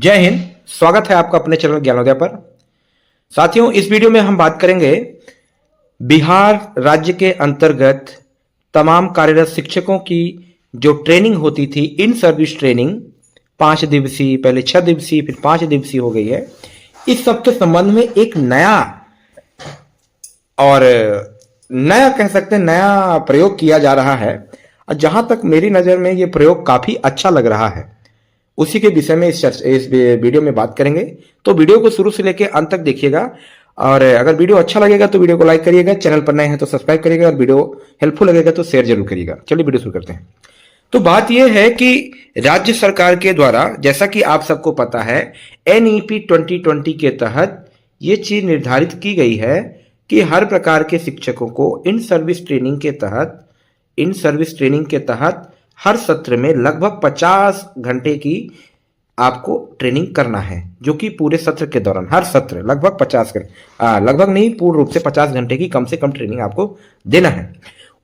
जय हिंद। स्वागत है आपका अपने चैनल ज्ञानोदय पर। साथियों, इस वीडियो में हम बात करेंगे बिहार राज्य के अंतर्गत तमाम कार्यरत शिक्षकों की जो ट्रेनिंग होती थी, इन सर्विस ट्रेनिंग 5 दिवसीय, पहले 6 दिवसीय, फिर 5 दिवसीय हो गई है। इस सब के संबंध में एक नया और नया कह सकते हैं नया प्रयोग किया जा रहा है, और जहां तक मेरी नजर में ये प्रयोग काफी अच्छा लग रहा है, उसी के विषय में इस वीडियो में बात करेंगे। तो वीडियो को शुरू से लेकर अंत तक देखिएगा, और अगर वीडियो अच्छा लगेगा तो वीडियो को लाइक करिएगा, चैनल पर नए हैं तो सब्सक्राइब करिएगा, और वीडियो हेल्पफुल लगेगा तो शेयर जरूर करिएगा। चलिए वीडियो शुरू करते हैं। तो बात यह है कि राज्य सरकार के द्वारा, जैसा कि आप सबको पता है, NEP 2020 के तहत ये चीज निर्धारित की गई है कि हर प्रकार के शिक्षकों को इन सर्विस ट्रेनिंग के तहत हर सत्र में लगभग 50 घंटे की आपको ट्रेनिंग करना है, जो कि पूरे सत्र के दौरान हर सत्र लगभग 50 घंटे, लगभग नहीं, पूर्ण रूप से 50 घंटे की कम से कम ट्रेनिंग आपको देना है।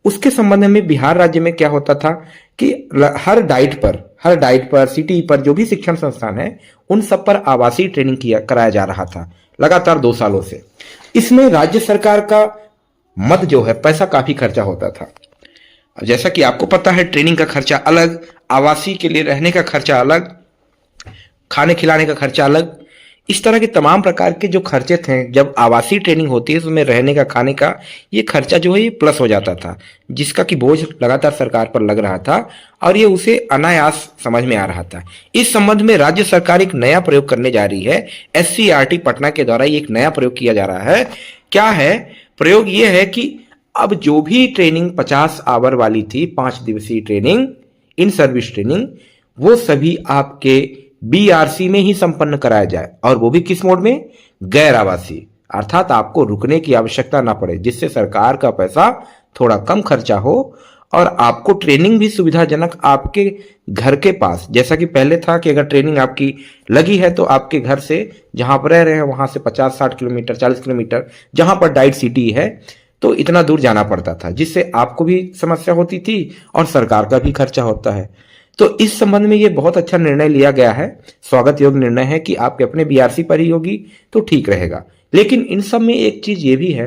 उसके संबंध में बिहार राज्य में क्या होता था कि हर डाइट पर सिटी पर जो भी शिक्षण संस्थान है, उन सब पर आवासीय ट्रेनिंग कराया जा रहा था लगातार 2 सालों से। इसमें राज्य सरकार का मद जो है, पैसा काफी खर्चा होता था। अब जैसा कि आपको पता है, ट्रेनिंग का खर्चा अलग, आवासीय के लिए रहने का खर्चा अलग, खाने खिलाने का खर्चा अलग, इस तरह के तमाम प्रकार के जो खर्चे थे, जब आवासीय ट्रेनिंग होती है उसमें रहने का, खाने का, ये खर्चा जो है ये प्लस हो जाता था, जिसका कि बोझ लगातार सरकार पर लग रहा था, और ये उसे अनायास समझ में आ रहा था। इस संबंध में राज्य सरकार एक नया प्रयोग करने जा रही है। SCERT पटना के द्वारा एक नया प्रयोग किया जा रहा है। क्या है प्रयोग? ये है कि अब जो भी ट्रेनिंग 50 आवर वाली थी, 5 दिवसीय ट्रेनिंग, इन सर्विस ट्रेनिंग, वो सभी आपके BRC में ही संपन्न कराया जाए, और वो भी किस मोड में? गैर आवासीय, अर्थात आपको रुकने की आवश्यकता ना पड़े, जिससे सरकार का पैसा थोड़ा कम खर्चा हो और आपको ट्रेनिंग भी सुविधाजनक आपके घर के पास। जैसा कि पहले था कि अगर ट्रेनिंग आपकी लगी है तो आपके घर से, जहां पर रह रहे हैं वहां से 50-60 किलोमीटर, 40 किलोमीटर, जहां पर डाइट सिटी है, तो इतना दूर जाना पड़ता था, जिससे आपको भी समस्या होती थी और सरकार का भी खर्चा होता है। तो इस संबंध में ये बहुत अच्छा निर्णय लिया गया है, स्वागत योग्य निर्णय है कि आपके अपने BRC पर ही होगी तो ठीक रहेगा। लेकिन इन सब में एक चीज ये भी है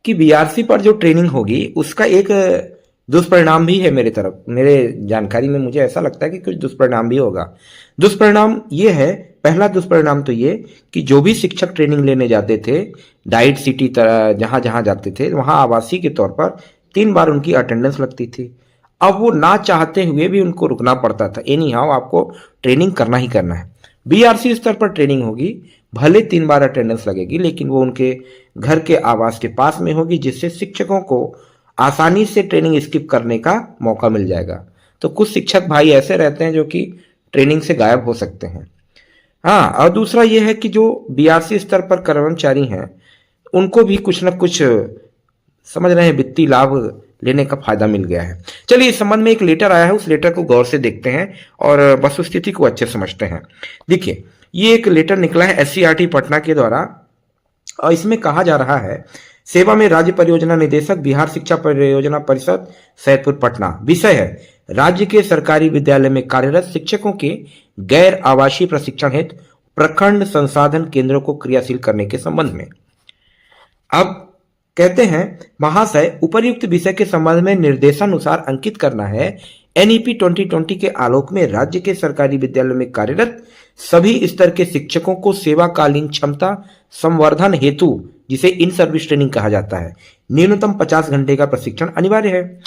कि BRC पर जो ट्रेनिंग होगी उसका एक दुष्परिणाम भी है। मेरे जानकारी में मुझे ऐसा लगता है कि कुछ दुष्परिणाम भी होगा। दुष्परिणाम ये है, पहला दुष्परिणाम तो ये कि जो भी शिक्षक ट्रेनिंग लेने जाते थे, डाइट सिटी जहां जहां जाते थे, वहां आवासीय के तौर पर 3 बार उनकी अटेंडेंस लगती थी। अब वो ना चाहते हुए भी उनको रुकना पड़ता था। एनी हाउ आपको ट्रेनिंग करना ही करना है। BRC स्तर पर ट्रेनिंग होगी, भले 3 बार अटेंडेंस लगेगी, लेकिन वो उनके घर के आवास के पास में होगी, जिससे शिक्षकों को आसानी से ट्रेनिंग स्किप करने का मौका मिल जाएगा। तो कुछ शिक्षक भाई ऐसे रहते हैं जो कि ट्रेनिंग से गायब हो सकते हैं। हाँ, और दूसरा यह है कि जो BRC स्तर पर कर्मचारी हैं, उनको भी कुछ न कुछ, समझ रहे हैं, वित्तीय लाभ लेने का फायदा मिल गया है। चलिए, इस संबंध में एक लेटर आया है, उस लेटर को गौर से देखते हैं और वस्तुस्थिति को अच्छे समझते हैं। देखिए, ये एक लेटर निकला है SCERT पटना के द्वारा, और इसमें कहा जा रहा है, सेवा में राज्य परियोजना निदेशक, बिहार शिक्षा परियोजना परिषद, सैदपुर पटना। विषय है राज्य के सरकारी विद्यालय में कार्यरत शिक्षकों के गैर आवासीय प्रशिक्षण हेतु प्रखंड संसाधन केंद्रों को क्रियाशील करने के संबंध में। अब कहते हैं, महाशय, उपर्युक्त विषय के संबंध में निर्देशानुसार अंकित करना है। NEP 2020 के आलोक में राज्य के सरकारी विद्यालय में कार्यरत सभी स्तर के शिक्षकों को सेवाकालीन क्षमता संवर्धन हेतु, जिसे इन सर्विस ट्रेनिंग कहा जाता है, न्यूनतम 50 घंटे का प्रशिक्षण अनिवार्य है।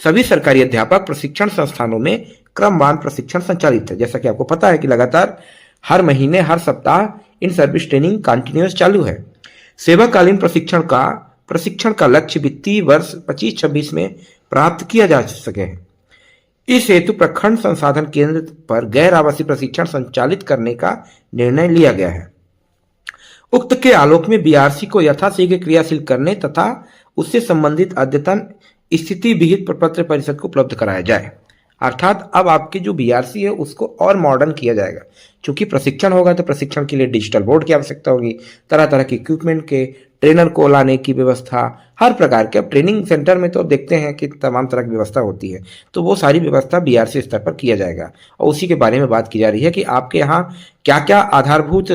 सभी सरकारी अध्यापक प्रशिक्षण संस्थानों में क्रमवार प्रशिक्षण संचालित है। जैसा कि आपको पता है कि लगातार हर महीने, हर सप्ताह इन सर्विस ट्रेनिंग कंटिन्यूअस चालू है। सेवाकालीन प्रशिक्षण का लक्ष्य वित्तीय वर्ष 25-26 में प्राप्त किया जा सके। इस हेतु प्रखंड संसाधन केंद्र पर गैर आवासीय प्रशिक्षण संचालित करने का निर्णय लिया गया है। उक्त के आलोक में BRC को यथाशीघ्र क्रियाशील करने तथा उससे संबंधित अद्यतन स्थिति विहित प्रपत्र परिषद को उपलब्ध कराया जाए। अर्थात अब आपकी जो बीआरसी है उसको और मॉडर्न किया जाएगा। चूंकि प्रशिक्षण होगा तो प्रशिक्षण के लिए डिजिटल बोर्ड की आवश्यकता होगी, तरह तरह के इक्विपमेंट के, ट्रेनर को लाने की व्यवस्था, हर प्रकार के। अब ट्रेनिंग सेंटर में तो देखते हैं कि तमाम तरह की व्यवस्था होती है, तो वो सारी व्यवस्था बीआरसी स्तर पर किया जाएगा। और उसी के बारे में बात की जा रही है कि आपके यहाँ क्या क्या आधारभूत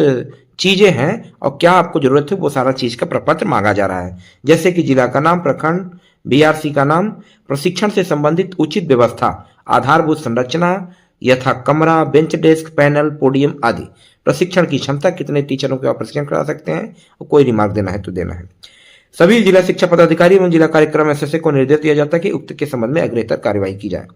चीजें हैं और क्या आपको जरूरत है, वो सारा चीज का प्रपत्र मांगा जा रहा है। जैसे कि जिला का नाम, प्रखंड, बीआरसी का नाम, प्रशिक्षण से संबंधित उचित व्यवस्था, आधारभूत संरचना यथा कमरा, बेंच डेस्क, पैनल, पोडियम आदि, प्रशिक्षण की क्षमता, कितने टीचरों को आप प्रशिक्षण करा सकते हैं, और कोई रिमार्क देना है तो देना है। सभी जिला शिक्षा पदाधिकारी एवं जिला कार्यक्रम एसएसए को निर्देश दिया जाता है कि उक्त के संबंध में अग्रेतर कार्यवाही की जाए।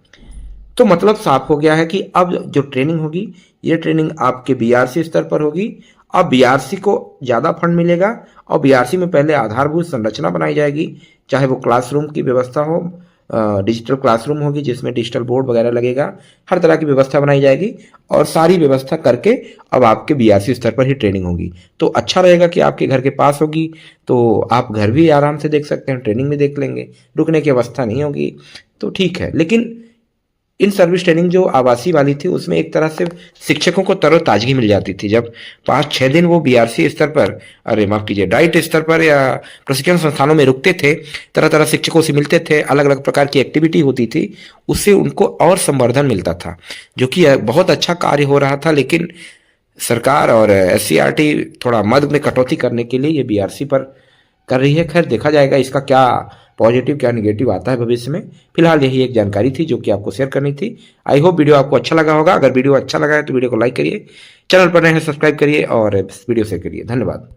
तो मतलब साफ हो गया है कि अब जो ट्रेनिंग होगी, ये ट्रेनिंग आपके बीआरसी स्तर पर होगी। अब बीआरसी को ज्यादा फंड मिलेगा और बीआरसी में पहले आधारभूत संरचना बनाई जाएगी, चाहे वो क्लासरूम की व्यवस्था हो, डिजिटल क्लासरूम होगी जिसमें डिजिटल बोर्ड वगैरह लगेगा, हर तरह की व्यवस्था बनाई जाएगी और सारी व्यवस्था करके अब आपके बीआरसी स्तर पर ही ट्रेनिंग होगी। तो अच्छा रहेगा कि आपके घर के पास होगी, तो आप घर भी आराम से देख सकते हैं, ट्रेनिंग भी देख लेंगे, रुकने की अवस्था नहीं होगी, तो ठीक है। लेकिन इन सर्विस ट्रेनिंग जो आवासीय वाली थी उसमें एक तरह से शिक्षकों को तरोताजगी मिल जाती थी। जब 5-6 दिन वो बीआरसी स्तर पर, अरे माफ कीजिए, डाइट स्तर पर या प्रशिक्षण संस्थानों में रुकते थे, तरह तरह शिक्षकों से मिलते थे, अलग अलग प्रकार की एक्टिविटी होती थी, उससे उनको और संवर्धन मिलता था, जो कि बहुत अच्छा कार्य हो रहा था। लेकिन सरकार और एससीईआरटी थोड़ा मद में कटौती करने के लिए ये बीआरसी पर कर रही है। खैर देखा जाएगा इसका क्या पॉजिटिव क्या निगेटिव आता है भविष्य में। फिलहाल यही एक जानकारी थी जो कि आपको शेयर करनी थी। आई होप वीडियो आपको अच्छा लगा होगा। अगर वीडियो अच्छा लगा है तो वीडियो को लाइक करिए, चैनल पर नए हैं सब्सक्राइब करिए और वीडियो शेयर करिए। धन्यवाद।